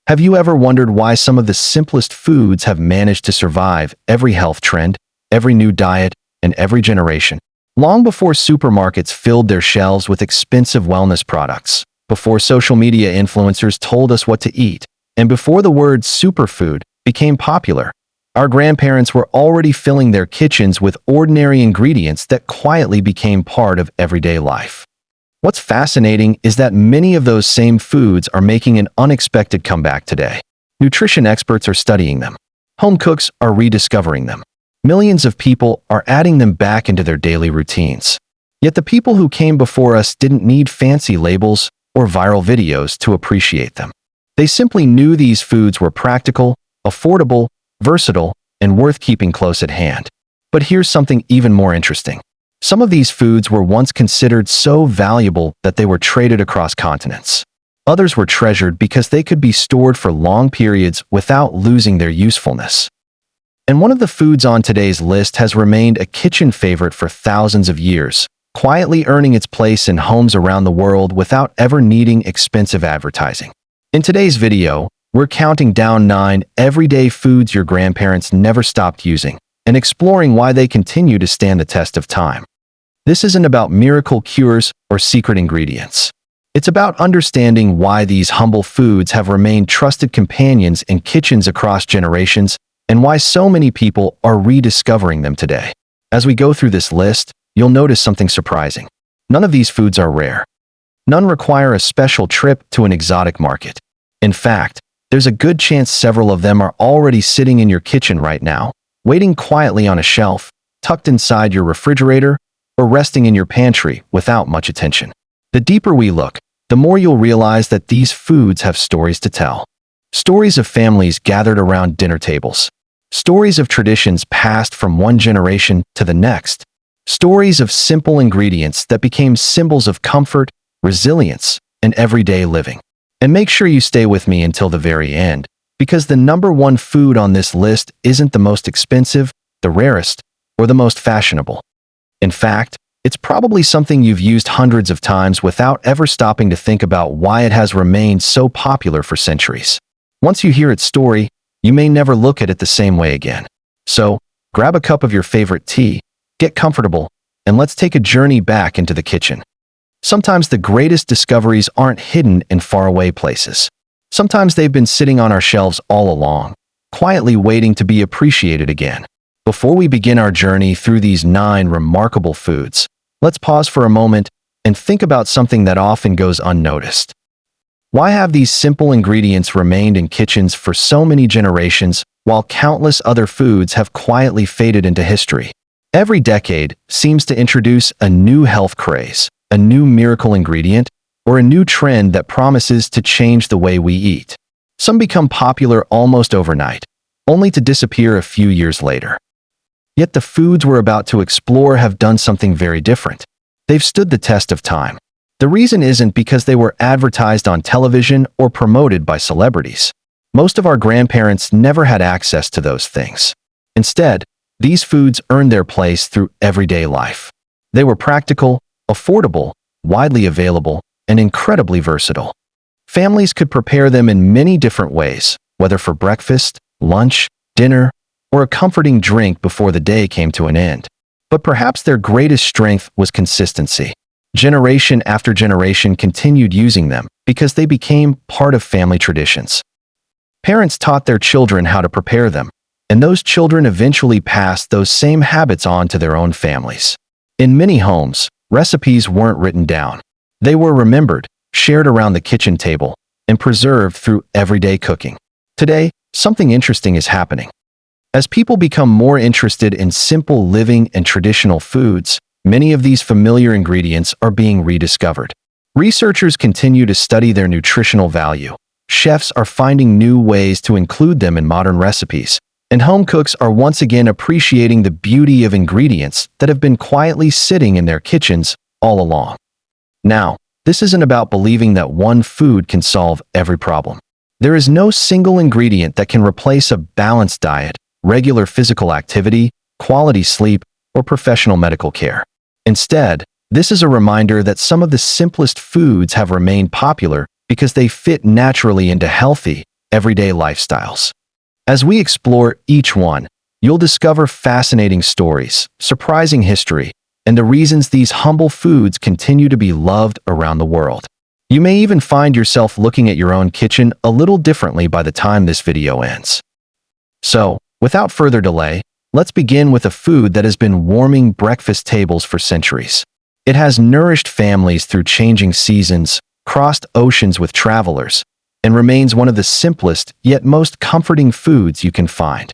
Have you ever wondered why some of the simplest foods have managed to survive every health trend, every new diet, and every generation? Long before supermarkets filled their shelves with expensive wellness products, before social media influencers told us what to eat, and before the word superfood became popular, our grandparents were already filling their kitchens with ordinary ingredients that quietly became part of everyday life. What's fascinating is that many of those same foods are making an unexpected comeback today. Nutrition experts are studying them. Home cooks are rediscovering them. Millions of people are adding them back into their daily routines. Yet the people who came before us didn't need fancy labels or viral videos to appreciate them. They simply knew these foods were practical, affordable, versatile, and worth keeping close at hand. But here's something even more interesting. Some of these foods were once considered so valuable that they were traded across continents. Others were treasured because they could be stored for long periods without losing their usefulness. And one of the foods on today's list has remained a kitchen favorite for thousands of years, quietly earning its place in homes around the world without ever needing expensive advertising. In today's video, we're counting down 9 everyday foods your grandparents never stopped using, and exploring why they continue to stand the test of time. This isn't about miracle cures or secret ingredients. It's about understanding why these humble foods have remained trusted companions in kitchens across generations, and why so many people are rediscovering them today. As we go through this list, you'll notice something surprising. None of these foods are rare. None require a special trip to an exotic market. In fact, there's a good chance several of them are already sitting in your kitchen right now, waiting quietly on a shelf, tucked inside your refrigerator, or resting in your pantry without much attention. The deeper we look, the more you'll realize that these foods have stories to tell. Stories of families gathered around dinner tables. Stories of traditions passed from one generation to the next. Stories of simple ingredients that became symbols of comfort, resilience, and everyday living. And make sure you stay with me until the very end, because the number one food on this list isn't the most expensive, the rarest, or the most fashionable. In fact, it's probably something you've used hundreds of times without ever stopping to think about why it has remained so popular for centuries. Once you hear its story, you may never look at it the same way again. So, grab a cup of your favorite tea, get comfortable, and let's take a journey back into the kitchen. Sometimes the greatest discoveries aren't hidden in faraway places. Sometimes they've been sitting on our shelves all along, quietly waiting to be appreciated again. Before we begin our journey through these 9 remarkable foods, let's pause for a moment and think about something that often goes unnoticed. Why have these simple ingredients remained in kitchens for so many generations while countless other foods have quietly faded into history? Every decade seems to introduce a new health craze, a new miracle ingredient, or a new trend that promises to change the way we eat. Some become popular almost overnight, only to disappear a few years later. Yet the foods we're about to explore have done something very different. They've stood the test of time. The reason isn't because they were advertised on television or promoted by celebrities. Most of our grandparents never had access to those things. Instead, these foods earned their place through everyday life. They were practical, affordable, widely available, and incredibly versatile. Families could prepare them in many different ways, whether for breakfast, lunch, dinner, or a comforting drink before the day came to an end. But perhaps their greatest strength was consistency. Generation after generation continued using them because they became part of family traditions. Parents taught their children how to prepare them, and those children eventually passed those same habits on to their own families. In many homes, recipes weren't written down. They were remembered, shared around the kitchen table, and preserved through everyday cooking. Today, something interesting is happening. As people become more interested in simple living and traditional foods, many of these familiar ingredients are being rediscovered. Researchers continue to study their nutritional value. Chefs are finding new ways to include them in modern recipes, and home cooks are once again appreciating the beauty of ingredients that have been quietly sitting in their kitchens all along. Now, this isn't about believing that one food can solve every problem. There is no single ingredient that can replace a balanced diet, regular physical activity, quality sleep, or professional medical care. Instead, this is a reminder that some of the simplest foods have remained popular because they fit naturally into healthy, everyday lifestyles. As we explore each one, you'll discover fascinating stories, surprising history, and the reasons these humble foods continue to be loved around the world. You may even find yourself looking at your own kitchen a little differently by the time this video ends. So, without further delay, let's begin with a food that has been warming breakfast tables for centuries. It has nourished families through changing seasons, crossed oceans with travelers, and remains one of the simplest yet most comforting foods you can find.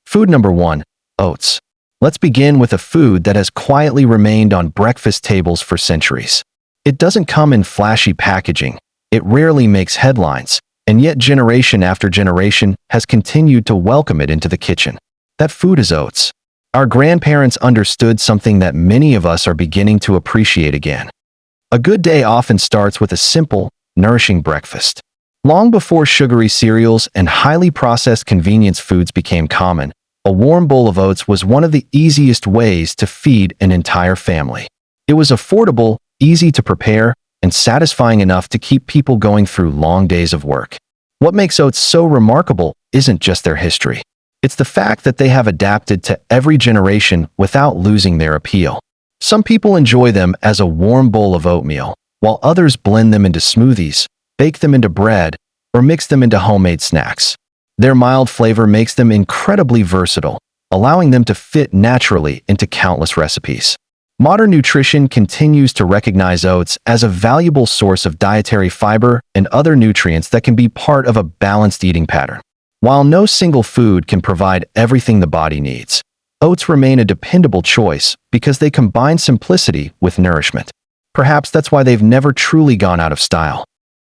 Food number 1, oats. Let's begin with a food that has quietly remained on breakfast tables for centuries. It doesn't come in flashy packaging, it rarely makes headlines, and yet generation after generation has continued to welcome it into the kitchen. That food is oats. Our grandparents understood something that many of us are beginning to appreciate again. A good day often starts with a simple, nourishing breakfast. Long before sugary cereals and highly processed convenience foods became common, a warm bowl of oats was one of the easiest ways to feed an entire family. It was affordable, easy to prepare, and satisfying enough to keep people going through long days of work. What makes oats so remarkable isn't just their history. It's the fact that they have adapted to every generation without losing their appeal. Some people enjoy them as a warm bowl of oatmeal, while others blend them into smoothies, bake them into bread, or mix them into homemade snacks. Their mild flavor makes them incredibly versatile, allowing them to fit naturally into countless recipes. Modern nutrition continues to recognize oats as a valuable source of dietary fiber and other nutrients that can be part of a balanced eating pattern. While no single food can provide everything the body needs, oats remain a dependable choice because they combine simplicity with nourishment. Perhaps that's why they've never truly gone out of style.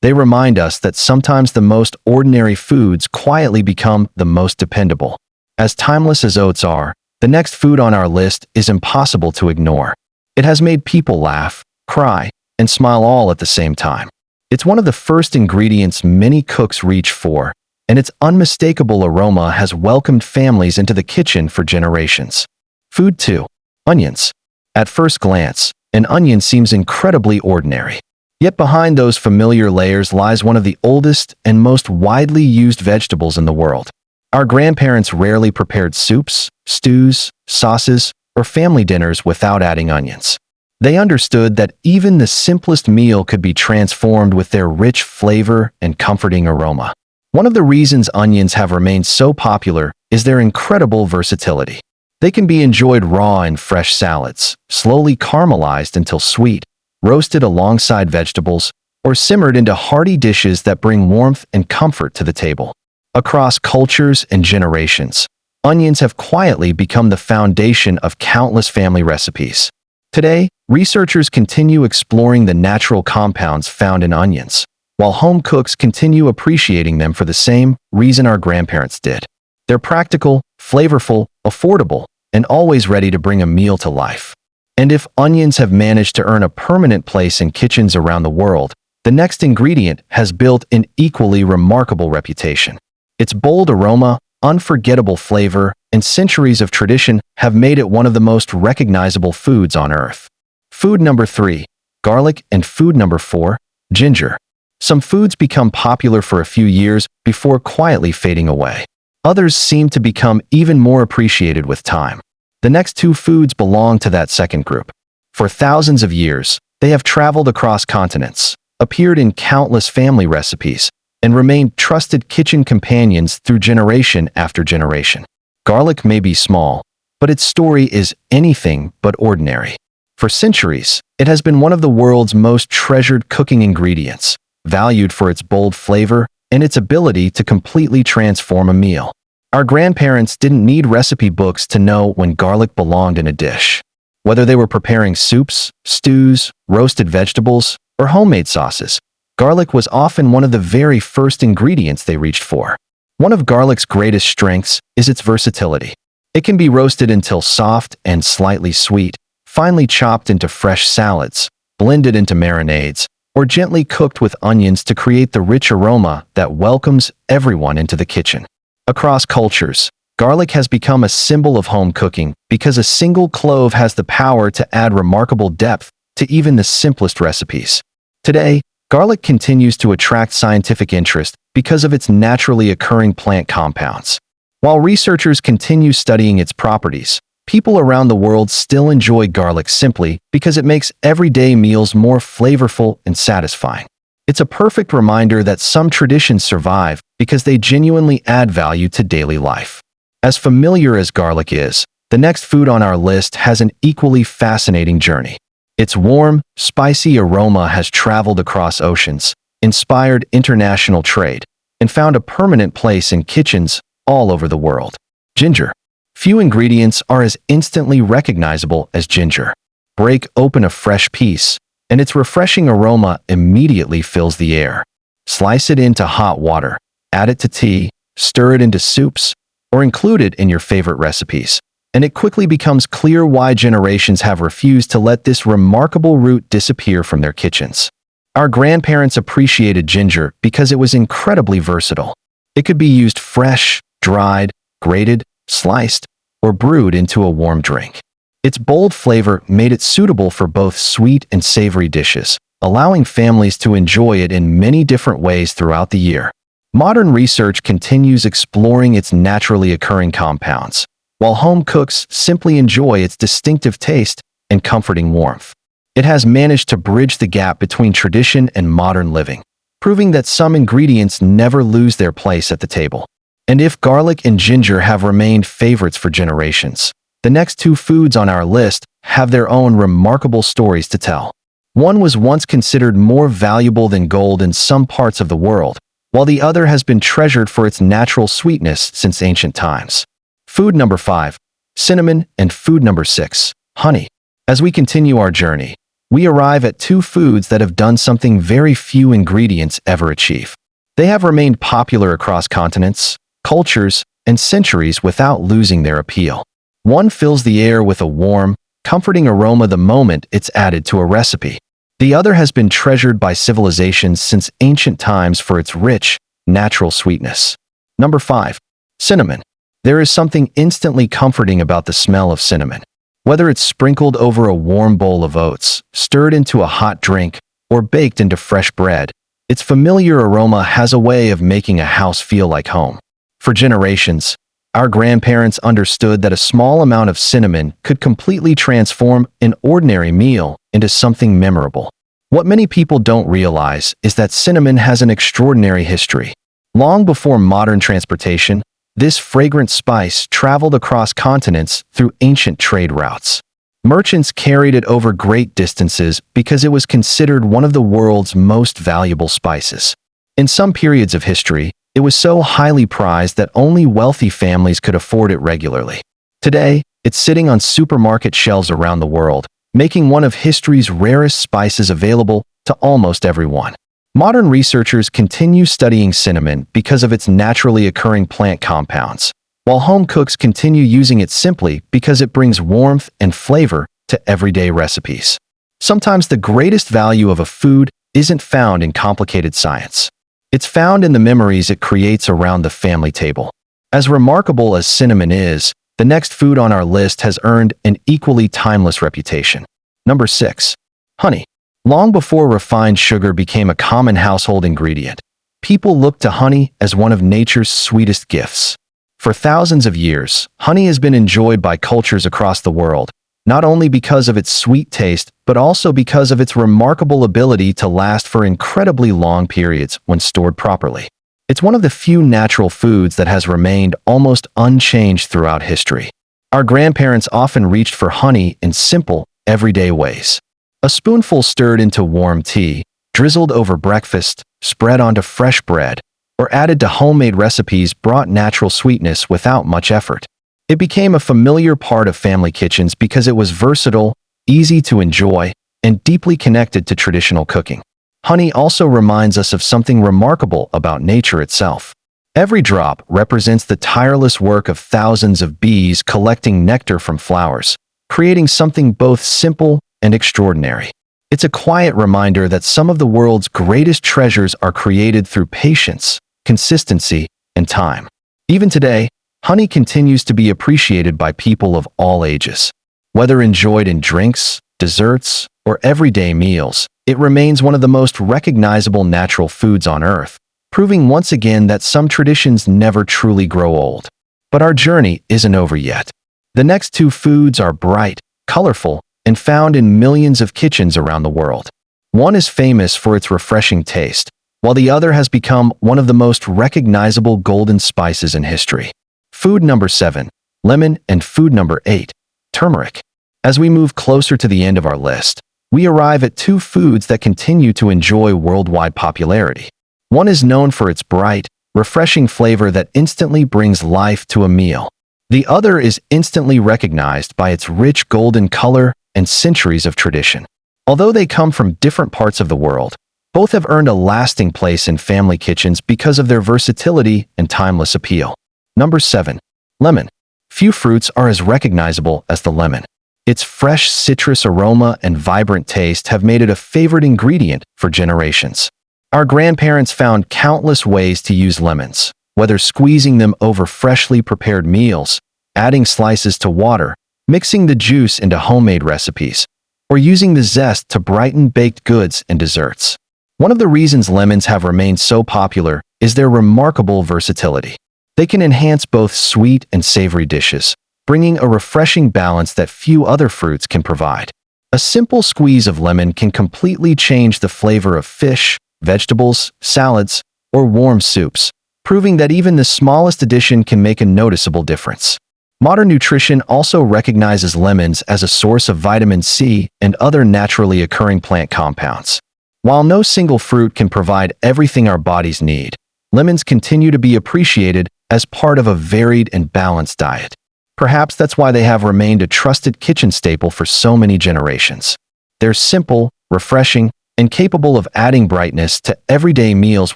They remind us that sometimes the most ordinary foods quietly become the most dependable. As timeless as oats are, the next food on our list is impossible to ignore. It has made people laugh, cry, and smile all at the same time. It's one of the first ingredients many cooks reach for, and its unmistakable aroma has welcomed families into the kitchen for generations. Food 2. Onions. At first glance, an onion seems incredibly ordinary. Yet behind those familiar layers lies one of the oldest and most widely used vegetables in the world. Our grandparents rarely prepared soups, stews, sauces, or family dinners without adding onions. They understood that even the simplest meal could be transformed with their rich flavor and comforting aroma. One of the reasons onions have remained so popular is their incredible versatility. They can be enjoyed raw in fresh salads, slowly caramelized until sweet, roasted alongside vegetables, or simmered into hearty dishes that bring warmth and comfort to the table. Across cultures and generations, onions have quietly become the foundation of countless family recipes. Today, researchers continue exploring the natural compounds found in onions, while home cooks continue appreciating them for the same reason our grandparents did. They're practical, flavorful, affordable, and always ready to bring a meal to life. And if onions have managed to earn a permanent place in kitchens around the world, the next ingredient has built an equally remarkable reputation. Its bold aroma, unforgettable flavor, and centuries of tradition have made it one of the most recognizable foods on earth. Food number 3. Garlic. And food number 4. Ginger. Some foods become popular for a few years before quietly fading away. Others seem to become even more appreciated with time. The next 2 foods belong to that second group. For thousands of years, they have traveled across continents, appeared in countless family recipes, and remained trusted kitchen companions through generation after generation. Garlic may be small, but its story is anything but ordinary. For centuries, it has been one of the world's most treasured cooking ingredients, valued for its bold flavor and its ability to completely transform a meal. Our grandparents didn't need recipe books to know when garlic belonged in a dish. Whether they were preparing soups, stews, roasted vegetables, or homemade sauces, garlic was often one of the very first ingredients they reached for. One of garlic's greatest strengths is its versatility. It can be roasted until soft and slightly sweet, finely chopped into fresh salads, blended into marinades, or gently cooked with onions to create the rich aroma that welcomes everyone into the kitchen. Across cultures, garlic has become a symbol of home cooking because a single clove has the power to add remarkable depth to even the simplest recipes. Today, Garlic continues to attract scientific interest because of its naturally occurring plant compounds. While researchers continue studying its properties, people around the world still enjoy garlic simply because it makes everyday meals more flavorful and satisfying. It's a perfect reminder that some traditions survive because they genuinely add value to daily life. As familiar as garlic is, the next food on our list has an equally fascinating journey. Its warm, spicy aroma has traveled across oceans, inspired international trade, and found a permanent place in kitchens all over the world. Ginger. Few ingredients are as instantly recognizable as ginger. Break open a fresh piece, and its refreshing aroma immediately fills the air. Slice it into hot water, add it to tea, stir it into soups, or include it in your favorite recipes, and it quickly becomes clear why generations have refused to let this remarkable root disappear from their kitchens. Our grandparents appreciated ginger because it was incredibly versatile. It could be used fresh, dried, grated, sliced, or brewed into a warm drink. Its bold flavor made it suitable for both sweet and savory dishes, allowing families to enjoy it in many different ways throughout the year. Modern research continues exploring its naturally occurring compounds, while home cooks simply enjoy its distinctive taste and comforting warmth. It has managed to bridge the gap between tradition and modern living, proving that some ingredients never lose their place at the table. And if garlic and ginger have remained favorites for generations, the next two foods on our list have their own remarkable stories to tell. One was once considered more valuable than gold in some parts of the world, while the other has been treasured for its natural sweetness since ancient times. Food number 5, cinnamon, and food number 6, honey. As we continue our journey, we arrive at two foods that have done something very few ingredients ever achieve. They have remained popular across continents, cultures, and centuries without losing their appeal. One fills the air with a warm, comforting aroma the moment it's added to a recipe. The other has been treasured by civilizations since ancient times for its rich, natural sweetness. Number 5. Cinnamon. There is something instantly comforting about the smell of cinnamon. Whether it's sprinkled over a warm bowl of oats, stirred into a hot drink, or baked into fresh bread, its familiar aroma has a way of making a house feel like home. For generations, our grandparents understood that a small amount of cinnamon could completely transform an ordinary meal into something memorable. What many people don't realize is that cinnamon has an extraordinary history. Long before modern transportation, this fragrant spice traveled across continents through ancient trade routes. Merchants carried it over great distances because it was considered one of the world's most valuable spices. In some periods of history, it was so highly prized that only wealthy families could afford it regularly. Today, it's sitting on supermarket shelves around the world, making one of history's rarest spices available to almost everyone. Modern researchers continue studying cinnamon because of its naturally occurring plant compounds, while home cooks continue using it simply because it brings warmth and flavor to everyday recipes. Sometimes the greatest value of a food isn't found in complicated science. It's found in the memories it creates around the family table. As remarkable as cinnamon is, the next food on our list has earned an equally timeless reputation. Number 6. Honey. Long before refined sugar became a common household ingredient, people looked to honey as one of nature's sweetest gifts. For thousands of years, honey has been enjoyed by cultures across the world, not only because of its sweet taste, but also because of its remarkable ability to last for incredibly long periods when stored properly. It's one of the few natural foods that has remained almost unchanged throughout history. Our grandparents often reached for honey in simple, everyday ways. A spoonful stirred into warm tea, drizzled over breakfast, spread onto fresh bread, or added to homemade recipes brought natural sweetness without much effort. It became a familiar part of family kitchens because it was versatile, easy to enjoy, and deeply connected to traditional cooking. Honey also reminds us of something remarkable about nature itself. Every drop represents the tireless work of thousands of bees collecting nectar from flowers, creating something both simple and extraordinary. It's a quiet reminder that some of the world's greatest treasures are created through patience, consistency, and time. Even today, honey continues to be appreciated by people of all ages. Whether enjoyed in drinks, desserts, or everyday meals, It remains one of the most recognizable natural foods on Earth, proving once again that some traditions never truly grow old. But our journey isn't over yet. The next two foods are bright, colorful, and found in millions of kitchens around the world. One is famous for its refreshing taste, while the other has become one of the most recognizable golden spices in history. Food number 7, lemon, and food number 8, turmeric. As we move closer to the end of our list, we arrive at two foods that continue to enjoy worldwide popularity. One is known for its bright, refreshing flavor that instantly brings life to a meal. The other is instantly recognized by its rich golden color and centuries of tradition. Although they come from different parts of the world, both have earned a lasting place in family kitchens because of their versatility and timeless appeal. Number 7. Lemon. Few fruits are as recognizable as the lemon. Its fresh citrus aroma and vibrant taste have made it a favorite ingredient for generations. Our grandparents found countless ways to use lemons, whether squeezing them over freshly prepared meals, adding slices to water, mixing the juice into homemade recipes, or using the zest to brighten baked goods and desserts. One of the reasons lemons have remained so popular is their remarkable versatility. They can enhance both sweet and savory dishes, bringing a refreshing balance that few other fruits can provide. A simple squeeze of lemon can completely change the flavor of fish, vegetables, salads, or warm soups, proving that even the smallest addition can make a noticeable difference. Modern nutrition also recognizes lemons as a source of vitamin C and other naturally occurring plant compounds. While no single fruit can provide everything our bodies need, lemons continue to be appreciated as part of a varied and balanced diet. Perhaps that's why they have remained a trusted kitchen staple for so many generations. They're simple, refreshing, and capable of adding brightness to everyday meals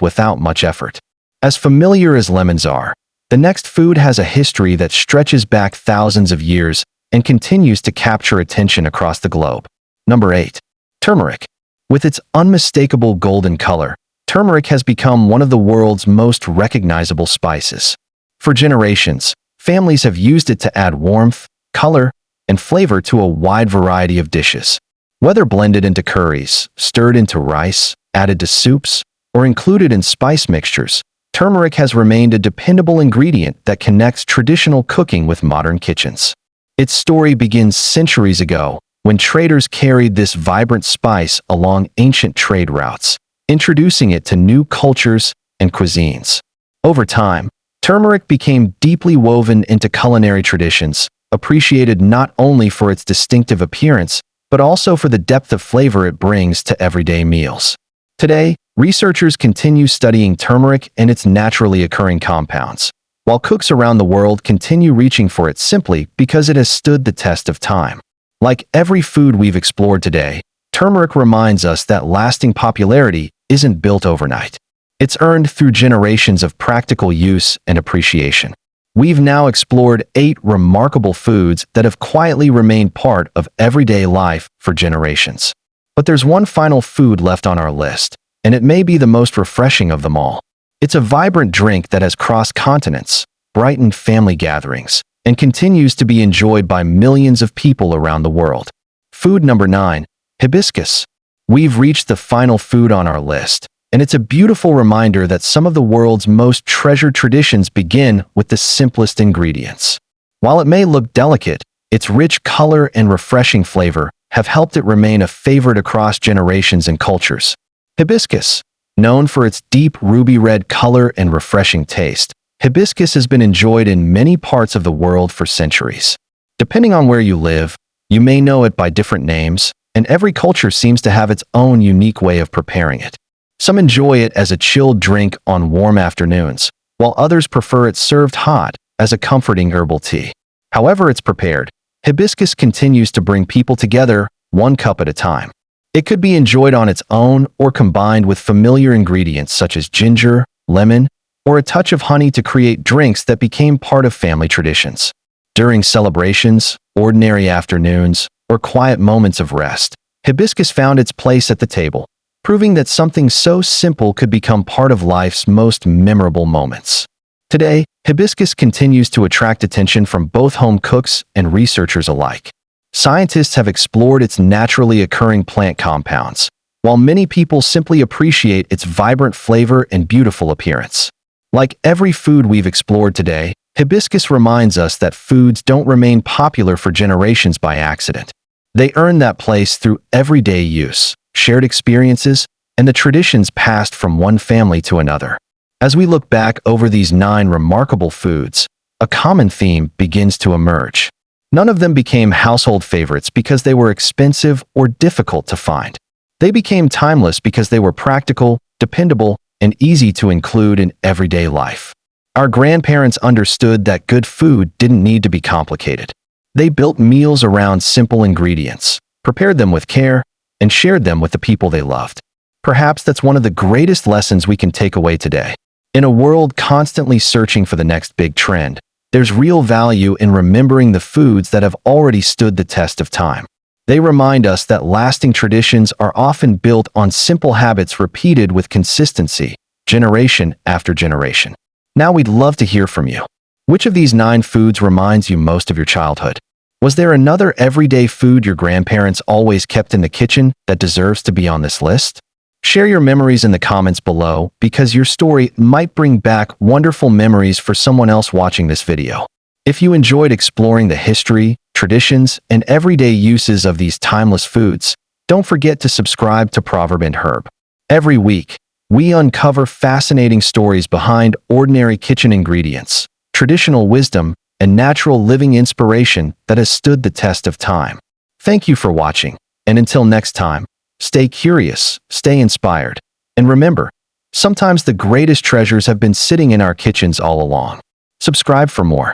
without much effort. As familiar as lemons are, the next food has a history that stretches back thousands of years and continues to capture attention across the globe. Number 8. Turmeric. With its unmistakable golden color, turmeric has become one of the world's most recognizable spices. For generations, families have used it to add warmth, color, and flavor to a wide variety of dishes. Whether blended into curries, stirred into rice, added to soups, or included in spice mixtures, turmeric has remained a dependable ingredient that connects traditional cooking with modern kitchens. Its story begins centuries ago, when traders carried this vibrant spice along ancient trade routes, introducing it to new cultures and cuisines. Over time, turmeric became deeply woven into culinary traditions, appreciated not only for its distinctive appearance, but also for the depth of flavor it brings to everyday meals. Today, researchers continue studying turmeric and its naturally occurring compounds, while cooks around the world continue reaching for it simply because it has stood the test of time. Like every food we've explored today, turmeric reminds us that lasting popularity isn't built overnight. It's earned through generations of practical use and appreciation. We've now explored 8 remarkable foods that have quietly remained part of everyday life for generations. But there's one final food left on our list, and it may be the most refreshing of them all. It's a vibrant drink that has crossed continents, brightened family gatherings, and continues to be enjoyed by millions of people around the world. Food number 9, hibiscus. We've reached the final food on our list, and it's a beautiful reminder that some of the world's most treasured traditions begin with the simplest ingredients. While it may look delicate, its rich color and refreshing flavor have helped it remain a favorite across generations and cultures. Hibiscus, known for its deep ruby red color and refreshing taste, hibiscus has been enjoyed in many parts of the world for centuries. Depending on where you live, you may know it by different names, and every culture seems to have its own unique way of preparing it. Some enjoy it as a chilled drink on warm afternoons, while others prefer it served hot as a comforting herbal tea. However it's prepared, hibiscus continues to bring people together one cup at a time. It could be enjoyed on its own or combined with familiar ingredients such as ginger, lemon, or a touch of honey to create drinks that became part of family traditions. During celebrations, ordinary afternoons, or quiet moments of rest, hibiscus found its place at the table, proving that something so simple could become part of life's most memorable moments. Today, hibiscus continues to attract attention from both home cooks and researchers alike. Scientists have explored its naturally occurring plant compounds, while many people simply appreciate its vibrant flavor and beautiful appearance. Like every food we've explored today, hibiscus reminds us that foods don't remain popular for generations by accident. They earn that place through everyday use, shared experiences, and the traditions passed from one family to another. As we look back over these 9 remarkable foods, a common theme begins to emerge. None of them became household favorites because they were expensive or difficult to find. They became timeless because they were practical, dependable, and easy to include in everyday life. Our grandparents understood that good food didn't need to be complicated. They built meals around simple ingredients, prepared them with care, and shared them with the people they loved. Perhaps that's one of the greatest lessons we can take away today. In a world constantly searching for the next big trend, there's real value in remembering the foods that have already stood the test of time. They remind us that lasting traditions are often built on simple habits repeated with consistency, generation after generation. Now we'd love to hear from you. Which of these 9 foods reminds you most of your childhood? Was there another everyday food your grandparents always kept in the kitchen that deserves to be on this list? Share your memories in the comments below because your story might bring back wonderful memories for someone else watching this video. If you enjoyed exploring the history, traditions, and everyday uses of these timeless foods, don't forget to subscribe to Proverb and Herb. Every week, we uncover fascinating stories behind ordinary kitchen ingredients, traditional wisdom, and natural living inspiration that has stood the test of time. Thank you for watching, and until next time, stay curious, stay inspired, and remember, sometimes the greatest treasures have been sitting in our kitchens all along. Subscribe for more.